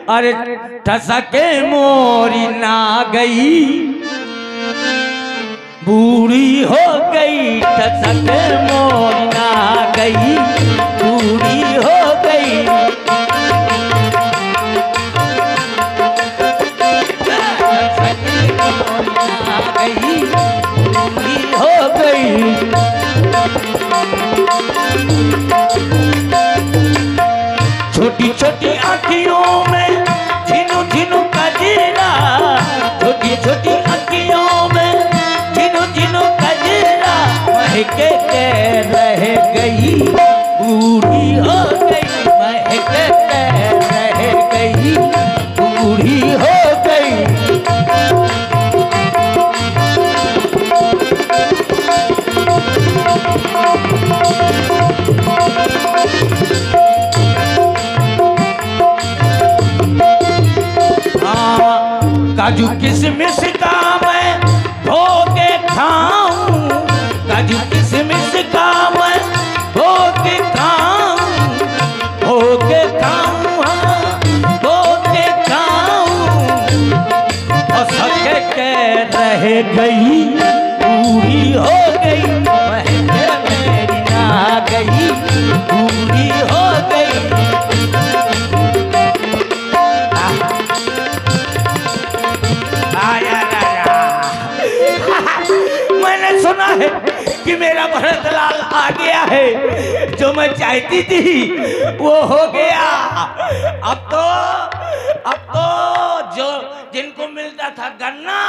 अरे ठसके मोरी ना गई, बूढ़ी हो गई। ठसके मोरी ना गई, बूढ़ी हो गई। ठसके मोरी ना गई, बूढ़ी हो गई। छोटी छोटी आँखियों में झिनु झिनु कजरा, छोटी छोटी आँखियों में झिनु झिनु कजरा, महके के रह गई, बूढ़ी हो गई। महके के रह गई, बूढ़ी हो गई। काजू किशमिश का मैं धो के खाऊं, काजू किशमिश का मैं धो के खाऊं, धो के खाऊं, हाँ धो के खाऊं। और सके के रह गई, बूढ़ी हो गई। महके मेरी ना गई, बूढ़ी हो गई। मैंने सुना है कि मेरा भरतलाल आ गया है, जो मैं चाहती थी वो हो गया। अब तो जो जिनको मिलता था गन्ना,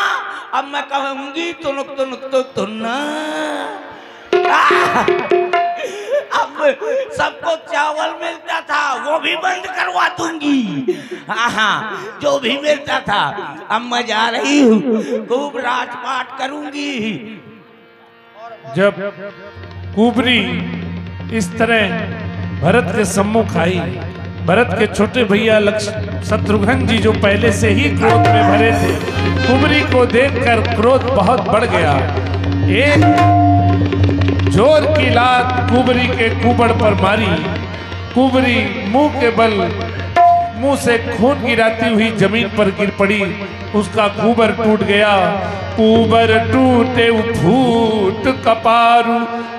अब मैं कहूंगी तुनुक तुनुक तो तुन्ना। अब सबको चावल मिलता था वो भी बंद करवा दूंगी। हाँ, जो भी मिलता था। अब मैं जा रही हूँ, खूब राजपाट करूंगी। जब कुबरी इस तरह भरत के सम्मुख आई, भरत के छोटे भैया शत्रुघ्न जी जो पहले से ही क्रोध में भरे थे, कुबरी को देखकर क्रोध बहुत बढ़ गया। एक जोर की लात कुबरी के कुबड़ पर मारी। कुबरी मुंह से खून गिराती हुई जमीन पर गिर पड़ी। उसका कुबर टूट गया। कुबर टूटे फूट कपारु,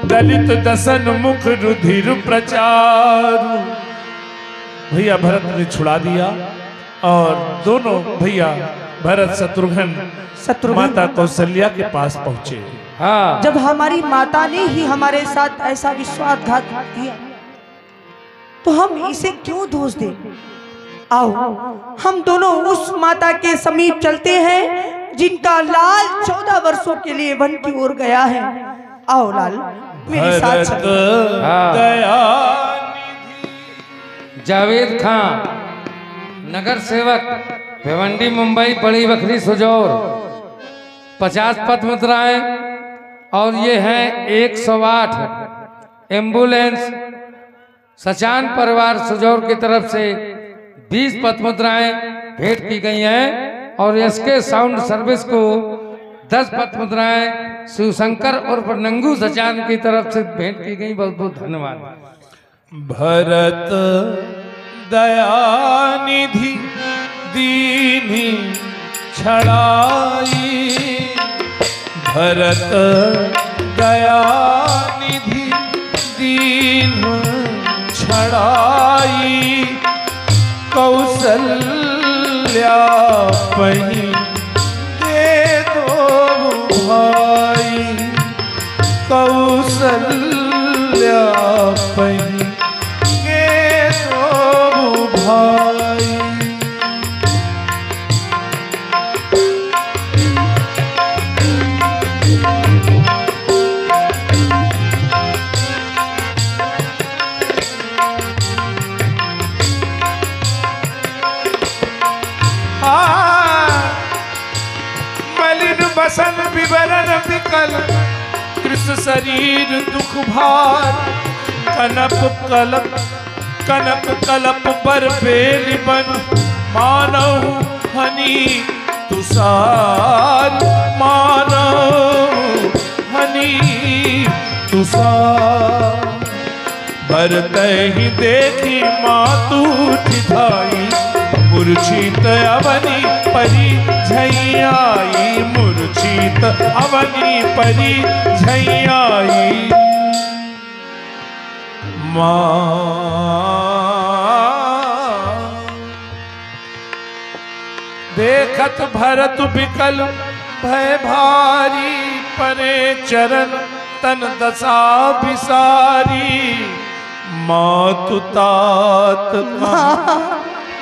दलित दसन मुख रुधिर प्रचारु। भैया भरत ने छुड़ा दिया और दोनों भैया भरत शत्रुघ्न माता कौशल्या के पास पहुंचे। हाँ। जब हमारी माता ने ही हमारे साथ ऐसा विश्वासघात किया तो हम इसे क्यों दोष दें? आओ हम दोनों उस माता के समीप चलते हैं जिनका लाल 14 वर्षों के लिए वन की ओर गया है। आओ लाल मेरे साथ चलो। जावेद खान, नगर सेवक, भिवंडी, मुंबई, बड़ी बखरी, सुजौर, 50 पद मुद्राएं। और ये हैं 108 एम्बुलेंस। सचान परिवार सुजौर की तरफ से 20 पद मुद्राएं भेंट की गई हैं। और एसके साउंड सर्विस को 10 पद मुद्राएं शिवशंकर और नंगू सचान की तरफ से भेंट की गई। बहुत बहुत धन्यवाद। भरत दयानिधि दीनी छड़ाई, भरत दयानिधि दीन छड़ाई। कौशल्या पही दे दो भाई, कौशल्या पही दे दो भाई। मलिन बसन विवरण विकल, कृष्ण शरीर दुख भार। कनक कलप बर बेल बन, मानव हनी तुषार, मानव हनी तुषार। भरत ही देखी मातू ठिठाई, मूर्छित अवनी परी झैयाई, मूर्छित अवनी परी झैयाई। देखत भरत विकल भय भारी, परे चरण तन दशा बिसारी। मातु तात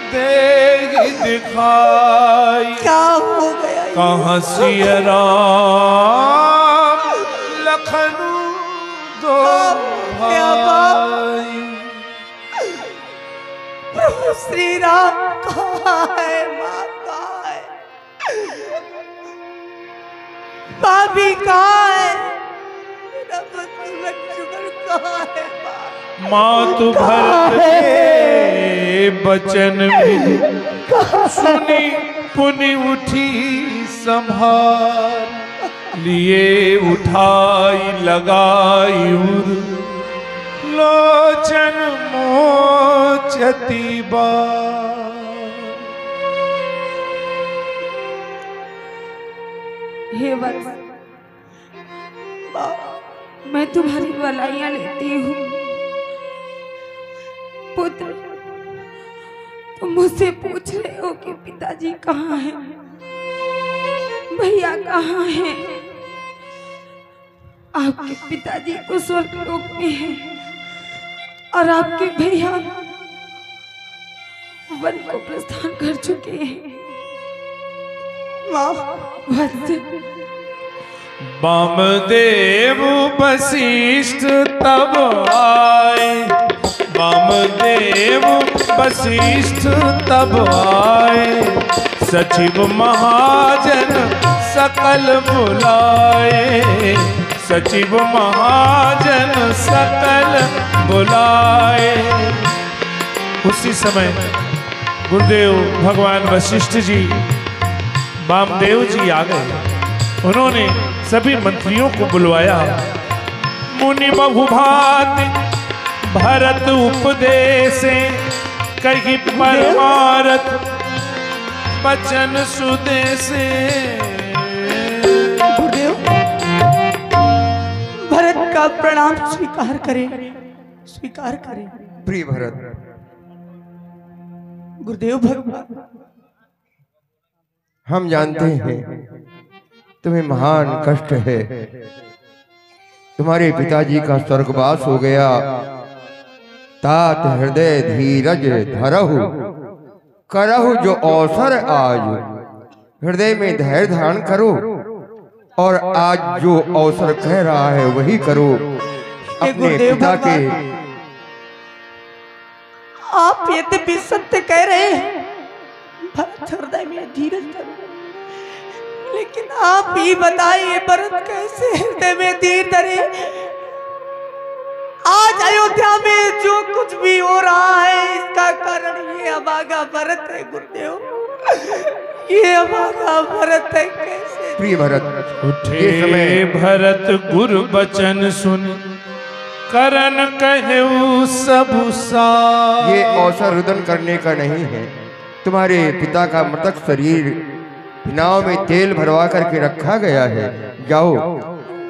देगी दिखाई, क्या हो गया? कहाँ सिया राम लखन दो भाई। प्रभु श्री राम कहाँ है? माँ कहाँ है? भाभी कहाँ है? मेरा लक्ष्मण कहाँ है? मातु भरत के बचन भी सुनी पुनि उठी संभार। लिए उठाई लगाई उर, लोचन मोचती बार। हे वत्स, मैं तुम्हारी भलाइयाँ लेती हूँ। पुत्र, तुम मुझसे पूछ रहे हो कि पिताजी कहाँ हैं, भैया कहाँ हैं? आपके पिताजी तो स्वर्गलोक में हैं और आपके भैया वन को प्रस्थान कर चुके हैं। वामदेव वशिष्ठ तब आए, वामदेव वशिष्ठ तब आए। सचिव महाजन सकल बुलाए, सचिव महाजन सकल बुलाए। उसी समय गुरुदेव भगवान वशिष्ठ जी, वामदेव जी आ गए। उन्होंने सभी मंत्रियों को बुलवाया। मुनि बहुभांति भरत उपदेशे, कही परमारथ बचन सुदेशे। गुरुदेव, भरत का प्रणाम स्वीकार करें, स्वीकार करें। प्रिय भरत, गुरुदेव भगवान, हम जानते हैं तुम्हें महान कष्ट है। तुम्हारे पिताजी का स्वर्गवास हो गया। तात हृदय धीरज धरहु, करहु जो अवसर आज। हृदय में धैर्य धारण करो और आज जो अवसर कह रहा है वही करो। अपने पिता के, आप यद्यपि सत्य कह रहे हैं, भरत हृदय में धीरज धरो, लेकिन आप ही बताइए भरत कैसे हृदय में धीर धरे? आज अयोध्या में जो कुछ भी हो रहा है इसका कारण ये अभागा भरत है। गुरुदेव, ये अभागा भरत है। कैसे? प्रिय भरत, उठे भरत गुरु बचन सुन, करन कहु सब सार। ये अवसर रुदन करने का नहीं है। तुम्हारे पिता का मृतक शरीर नाव में तेल भरवा करके रखा गया है। जाओ,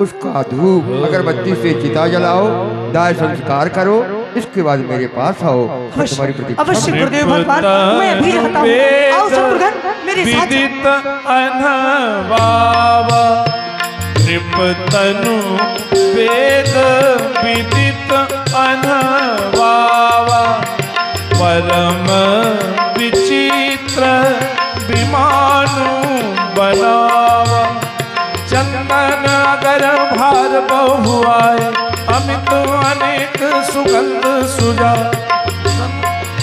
उसका धूप अगरबत्ती से चिता जलाओ, दाह संस्कार करो, इसके बाद मेरे पास आओ। तुम्हारी प्रतीक्षा। अवश्य गुरुदेव भगवान, मैं अभी आता हूँ। आओ शत्रुघ्न, मेरे साथ। विदित अनवावा नृपतनु वेद, विदित अनवावा परम विचित्र विमानु बनावा। चंदन अगर भार बहुआए, अमित अनेक सुगंध सुजा,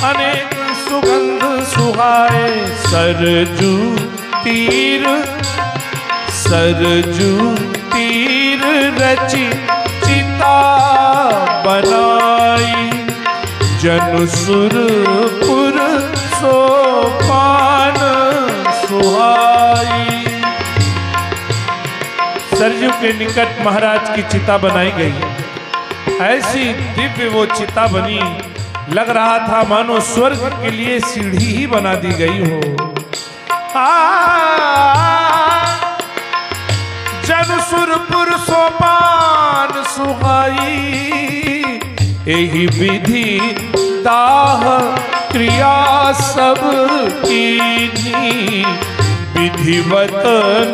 अनेक सुगंध सुहाए। सरजू तीर, सरजू तीर रचि चिता बनाई। जनु सुरपुर सोपान सुहाई। सरजू के निकट महाराज की चिता बनाई गई। ऐसी दिव्य वो चिता बनी, लग रहा था मानो स्वर्ग के लिए सीढ़ी ही बना दी गई हो। जन सुरपुर सोपान सुहाई, यही विधि दाह क्रिया सब कीनी, विधिवत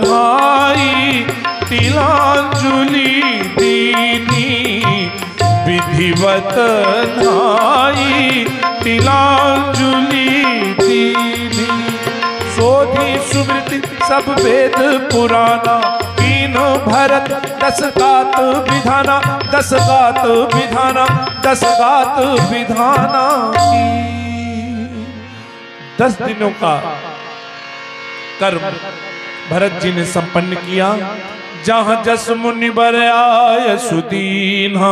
नाई तिलांजलि दीनी, विधिवत नाई तिलांजलि दीनी। सोधी सुमृति सब वेद पुराना, कीन भरत दस गात विधाना, दस गात विधाना, दस गात विधाना की। 10 दिनों का कर्म भरत जी ने संपन्न किया। जहाँ जस मुनि बर आय सुदीना,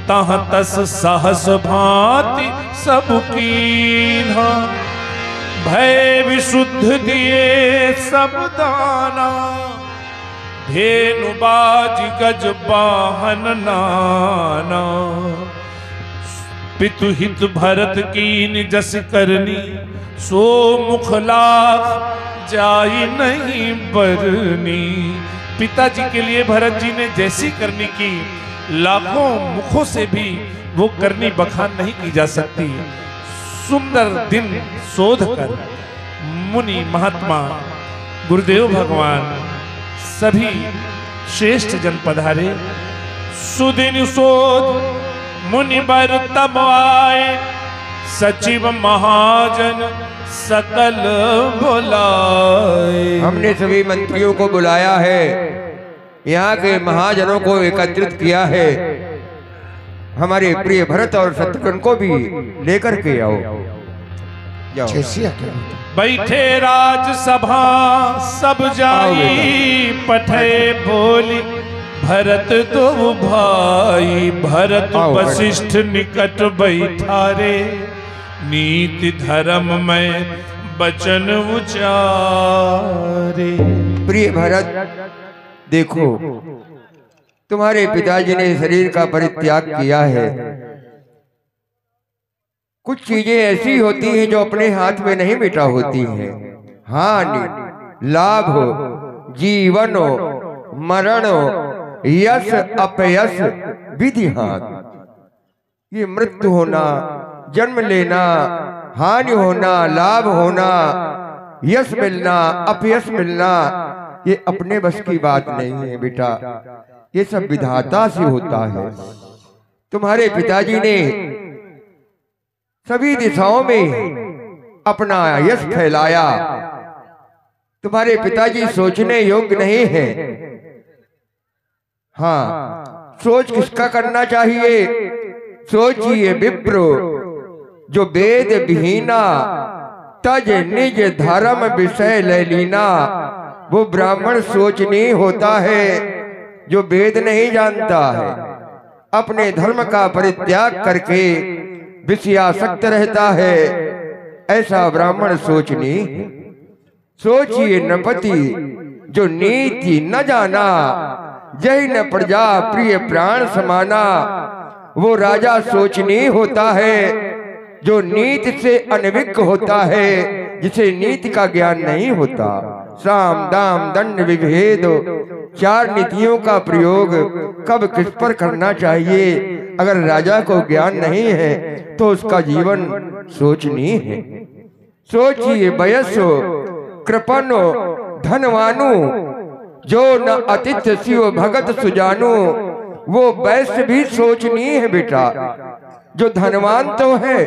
तहाँ तस सहस भांति सब कीन्हा। भय विशुद्ध दिए सब दाना, धेनु बाज गज वाहन नाना। पितु हित भरत कीन जस करनी, सो मुख लाख जाई नहीं बरनी। पिताजी के लिए भरत जी ने जैसी करनी की, लाखों मुखों से भी वो करनी बखान नहीं की जा सकती। सुंदर दिन शोध कर मुनि महात्मा गुरुदेव भगवान सभी श्रेष्ठ जन पधारे। सुदिन शोध मुनि बर तब आए, सचिव महाजन सकल बुलाए। हमने सभी मंत्रियों को बुलाया है, यहाँ के महाजनों को एकत्रित किया है। हमारे प्रिय भरत और शत्रुघ्न को भी लेकर के आओ। जाओ। बैठे राजसभा सब जाई, पठे बोली भरत दो भाई। भरत वशिष्ठ निकट बैठारे, नीति धर्म में बचन उचारे। प्रिय भरत, देखो तुम्हारे पिताजी ने शरीर का परित्याग किया है। कुछ चीजें ऐसी होती हैं जो अपने हाथ में नहीं मिटा होती हैं। हानि, लाभ, जीवन, मरण, यश अपयश, विधि हाथ। ये मृत्यु होना, जन्म लेना, हानि होना, लाभ होना, यश मिलना, अपयश मिलना, ये अपने बस की बात नहीं है बेटा। ये सब विधाता से होता है। तुम्हारे पिताजी ने सभी दिशाओं में अपना यश फैलाया। तुम्हारे पिताजी सोचने योग्य नहीं है। हाँ, सोच किसका करना चाहिए? सोचिए विप्र, जो वेद विहीना, तज निज धर्म विषय ले लीना। वो ब्राह्मण सोचनीय होता है जो वेद नहीं जानता है, अपने धर्म का परित्याग करके विषयासक्त रहता है। ऐसा ब्राह्मण सोचनीय। सोचिए नृपति, जो नीति न जाना, जय न प्रजा प्रिय प्राण समाना। वो राजा सोचनीय होता है जो नीति से अनभिज्ञ होता है, जिसे नीति का ज्ञान नहीं होता। साम दाम दंड विभेद, 4 नीतियों का प्रयोग कब किस पर करना चाहिए, अगर राजा को ज्ञान नहीं है तो उसका जीवन सोचनीय है। सोचिए वयस्सो कृपनो धनवानु, जो न अतिथ्य शिव भगत सुजानु। वो वैश्य भी सोचनीय है बेटा, जो धनवान तो है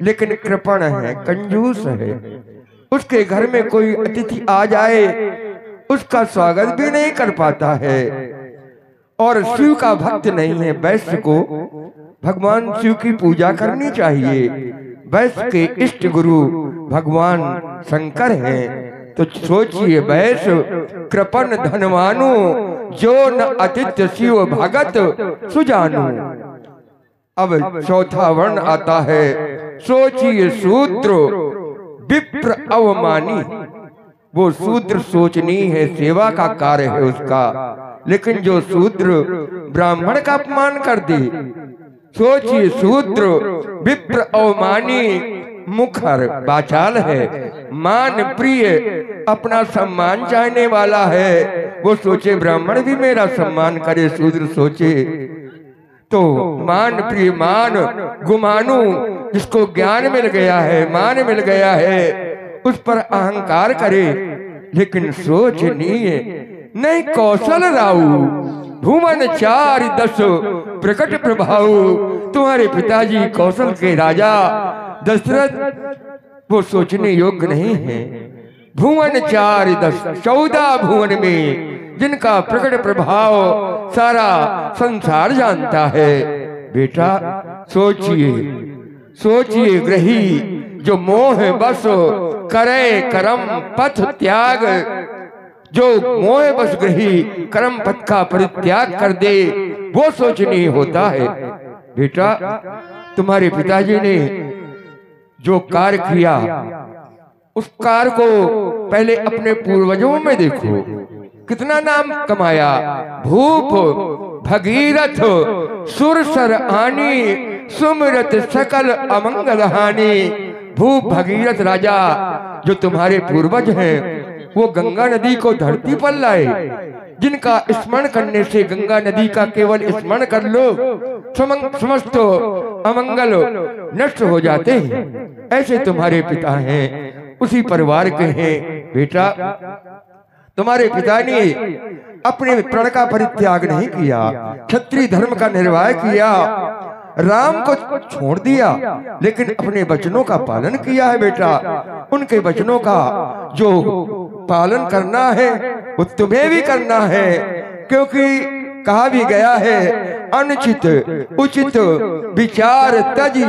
लेकिन कृपण है, कंजूस है। उसके घर में कोई अतिथि आ जाए उसका स्वागत भी नहीं कर पाता है, और शिव का भक्त नहीं है। वैश्य को भगवान शिव की पूजा करनी चाहिए। वैश्य के इष्ट गुरु भगवान शंकर हैं। तो सोचिए वैश्य कृपण धनवानु, जो न अतिथ्य शिव भगत सुजानु। अब चौथा वर्ण आता है। सोचिए शूद्र विप्र अवमानी। वो शूद्र सोचनी है, सेवा का कार्य है उसका, लेकिन जो शूद्र ब्राह्मण का अपमान कर दे, सोचिए शूद्र विप्र अवमानी मुखर बाचाल है, मान प्रिय अपना सम्मान चाहने वाला है। वो सोचे ब्राह्मण भी मेरा सम्मान करे, शूद्र सोचे तो मान प्रिय मान गुमानू जिसको ज्ञान मिल गया है, मान मिल गया है, उस पर अहंकार करे। लेकिन सोचनीय नहीं कौशल राऊ भुवन 4-10 प्रकट प्रभाव। तुम्हारे पिताजी कौशल के राजा दशरथ वो सोचने योग्य नहीं है। भुवन 4-10 14 भुवन में जिनका प्रकट प्रभाव सारा संसार जानता है। बेटा सोचिए सोचिए ग्रही जो मोह बस करे कर्म पथ त्याग, जो मोह बस ग्रही कर्म पथ का परित्याग कर दे वो सोचनीय होता है। बेटा तुम्हारे पिताजी ने जो कार्य किया उस कार्य को पहले अपने पूर्वजों में देखो, कितना नाम कमाया। भूप भगीरथ सुरसर आनी सुमिरत सकल अमंगल हानि। भूप भगीरथ राजा जो तुम्हारे पूर्वज हैं वो गंगा नदी को धरती पर लाए, जिनका स्मरण करने से गंगा नदी का केवल स्मरण कर लो समस्त अमंगल नष्ट हो जाते हैं। ऐसे तुम्हारे पिता हैं, उसी परिवार के हैं। बेटा तुम्हारे पिता ने अपने प्रण का परित्याग नहीं किया, क्षत्रिय धर्म का निर्वाह किया, राम को छोड़ दिया, लेकिन अपने वचनों का पालन किया है। बेटा उनके वचनों का जो पालन करना है वो तुम्हें भी करना है, क्योंकि कहा भी गया है अनुचित उचित विचार तजी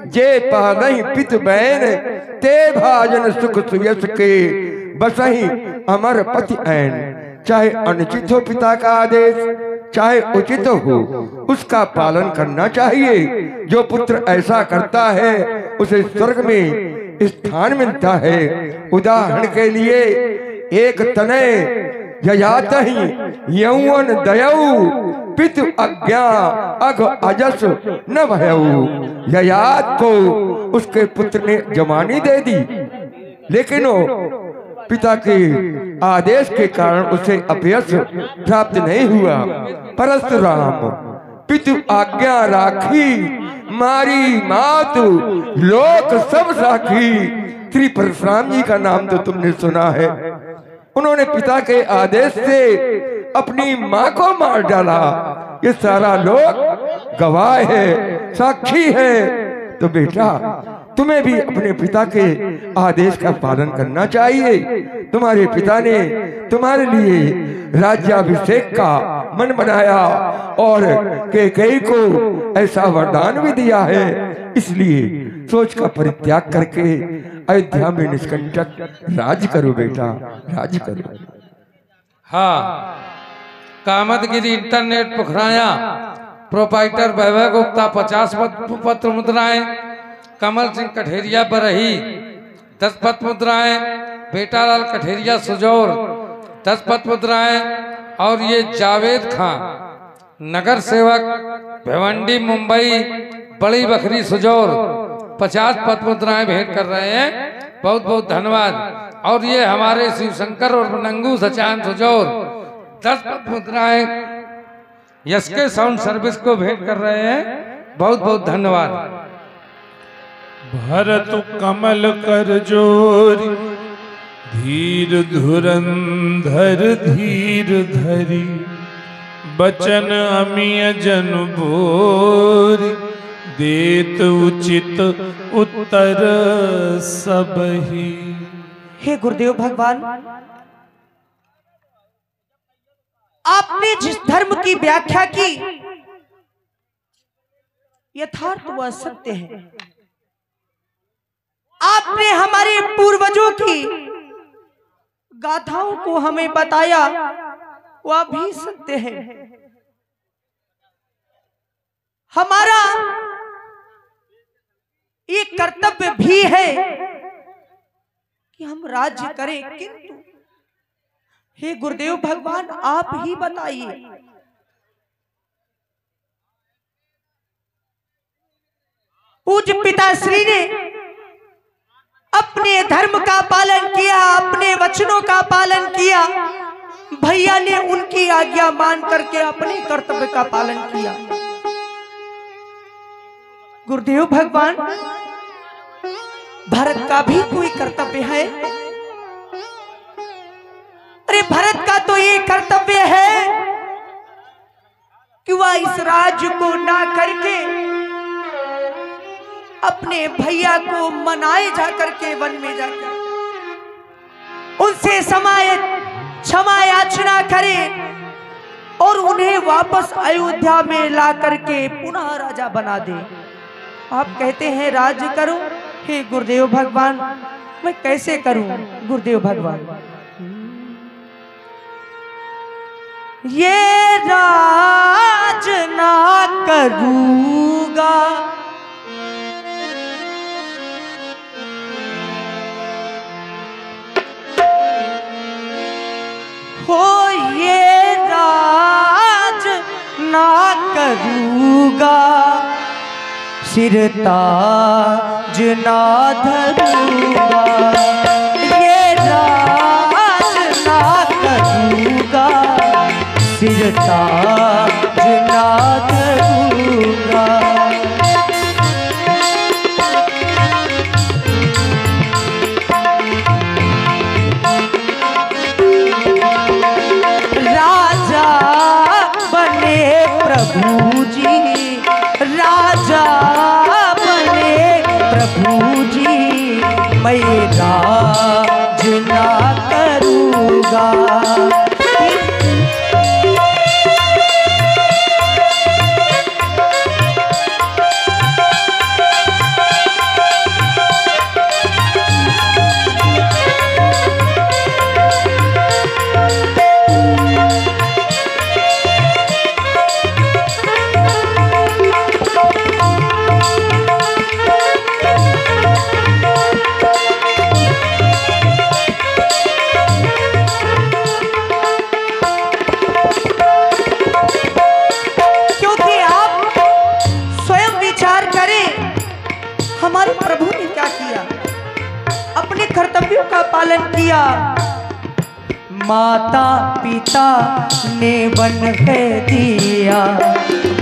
जे पालहि पित बैन ते भाजन सुख सुयस के बसही अमर पति ऐन। चाहे अनुचित हो पिता का आदेश, चाहे उचित हो उसका पालन करना चाहिए। जो पुत्र ऐसा करता है उसे स्वर्ग में स्थान मिलता है। उदाहरण के लिए एक तनय यजात ही यौवन दयऊ पितु अज्ञा अघ अजस न भयऊ। यजात को उसके पुत्र ने जवानी दे दी, लेकिन वो पिता के आदेश के कारण उसे अपयश प्राप्त नहीं हुआ। परशुराम पितु आज्ञा राखी मारी मातु लोक सब साखी। श्री परशुराम जी का नाम तो तुमने सुना है। उन्होंने पिता के आदेश से अपनी माँ को मार डाला, ये सारा लोग गवाह है, साक्षी है। तो बेटा तुम्हें भी अपने पिता के आदेश का पालन करना चाहिए। तुम्हारे पिता ने तुम्हारे लिए राज्याभिषेक का मन बनाया और कैकेयी को ऐसा वरदान भी दिया है। इसलिए सोच का परित्याग करके अयोध्या में निष्कंटक राज करो बेटा, राज करो। हाँ, कामतगिरी इंटरनेट पुखराया प्रोपाइटर वैभव गुप्ता 50 पत्र मुद्राएं, कमल सिंह कठेरिया बरही 10 पत्र मुद्राएं, बेटालाल कठेरिया सुजौर 10 पत्र मुद्राएं, और ये जावेद खां नगर सेवक भिवंडी मुंबई बड़ी बखरी सुजौर 50 पत्र मुद्राएं भेंट कर रहे हैं। बहुत बहुत धन्यवाद। और ये हमारे शिव शंकर और नंगू सचान सुजौर 10 पत्र मुद्राएं यशके साउंड सर्विस को भेंट कर रहे हैं। बहुत बहुत धन्यवाद। भरत कमल कर जोरी धीर धुरंधर धीर धरी बचन अमिय जन बोरी देत उचित उत्तर सबही। हे गुरुदेव भगवान, आपने जिस धर्म की व्याख्या की यथार्थ व सत्य है। आपने हमारे पूर्वजों की गाथाओं को हमें बताया, वह भी सत्य है। हमारा ये कर्तव्य भी है कि हम राज्य करें, किंतु हे गुरुदेव भगवान आप ही बताइए, पूज्य पिताश्री ने अपने धर्म का पालन किया, अपने वचनों का पालन किया। भैया ने उनकी आज्ञा मान करके अपने कर्तव्य का पालन किया। गुरुदेव भगवान, भरत का भी कोई कर्तव्य है? अरे भरत का तो ये कर्तव्य है कि वह इस राज्य को ना करके अपने भैया को मनाए जाकर के वन में जाकर उनसे क्षमा याचना करे और उन्हें वापस अयोध्या में ला करके पुनः राजा बना दे। आप कहते हैं राज्य करो। हे गुरुदेव भगवान, मैं कैसे करूं गुरुदेव भगवान? ये राज ना करूंगा, हो ये राज ना करूंगा, सिर ताज ना धरूंगा। ये राज ना करूंगा, सिर ताज ना धरूंगा। राजा बने प्रभु जी, राजा बने प्रभु जी, मैं राज ना करूंगा। हमारे प्रभु ने क्या किया? अपने कर्तव्यों का पालन किया। माता पिता ने वन है दिया,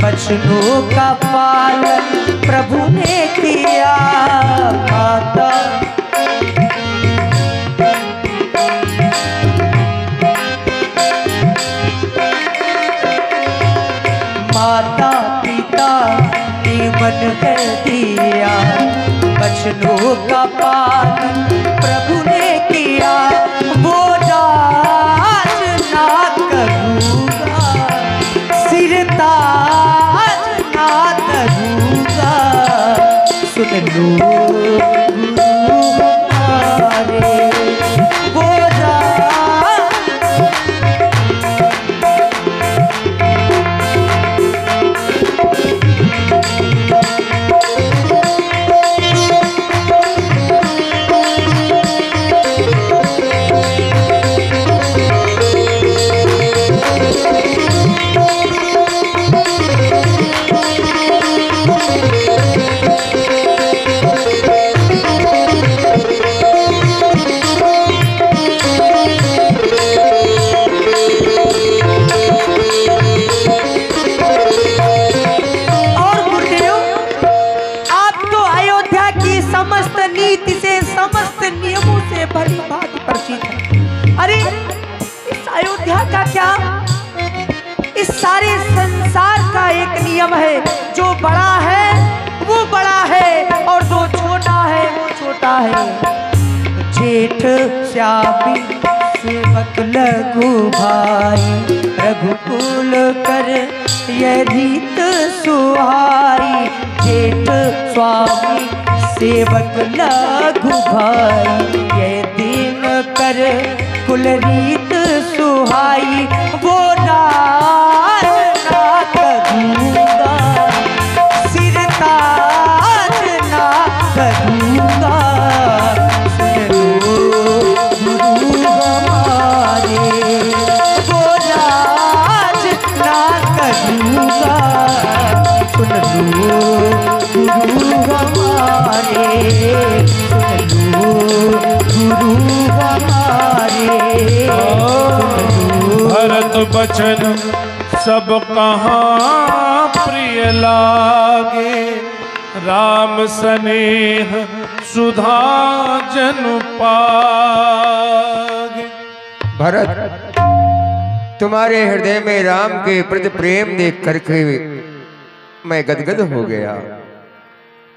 बचनों का पालन प्रभु ने किया। माता पिता ने वन है दिया, बचनों का पालन प्रभु ने किया। वो राज ना करूंगा, सिर ताज ना धरूंगा। सुन लो गुरु हमारे, वो भली भांति परिचित है। अरे इस अयोध्या का क्या, इस सारे संसार का एक नियम है, जो बड़ा है वो बड़ा है और जो छोटा है वो छोटा है। जेठ श्यामी सेवक लघु भाई, रघुकुल कर यह रीत सुहाई। जेठ स्वामी सेवक लघु भाई, ये दिन कर कुल रीत सुहाई। वो राज ना करूंगा, सिर ताज ना करूंगा। सुन लो गुरु हमारे, वो राज ना करूंगा। सुन लो गुरु हमारे। हमारे। भरत बचन सब कहाँ प्रिय लागे, राम स्नेह सुधा जन पागे। भरत, तुम्हारे हृदय में राम के प्रति प्रेम देख करके मैं गदगद हो गया।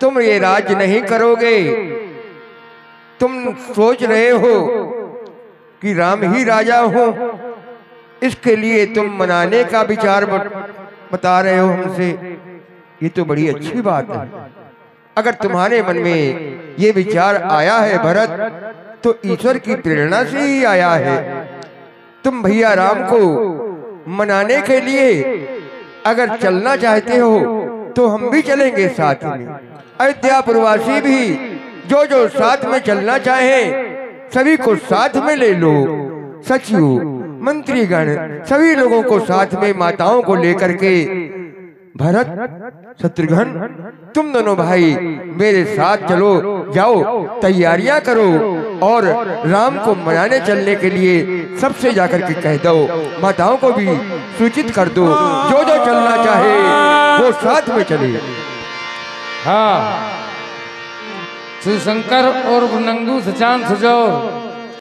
तुम ये राज्य नहीं करोगे, तुम सोच रहे हो कि राम ही राजा हो, इसके लिए तुम मनाने का विचार बता रहे हो हमसे। ये तो बड़ी अच्छी बात है। अगर तुम्हारे मन में ये विचार आया है भरत, तो ईश्वर की प्रेरणा से ही आया है। तुम भैया राम को मनाने के लिए अगर चलना चाहते हो तो हम भी चलेंगे साथ में। अयोध्या प्रवासी भी जो जो साथ में चलना चाहे सभी को साथ में ले लो। सचिव, मंत्रीगण, सभी लोगों को साथ में, माताओं को लेकर के। भरत, शत्रुघ्न, तुम दोनों भाई मेरे साथ चलो, जाओ तैयारियां करो और राम को मनाने चलने के लिए सबसे जाकर के कह दो। माताओं को भी सूचित कर दो, जो जो चलना चाहे वो साथ में चले। हाँ, शिवशंकर और नंगू सचान सुजौर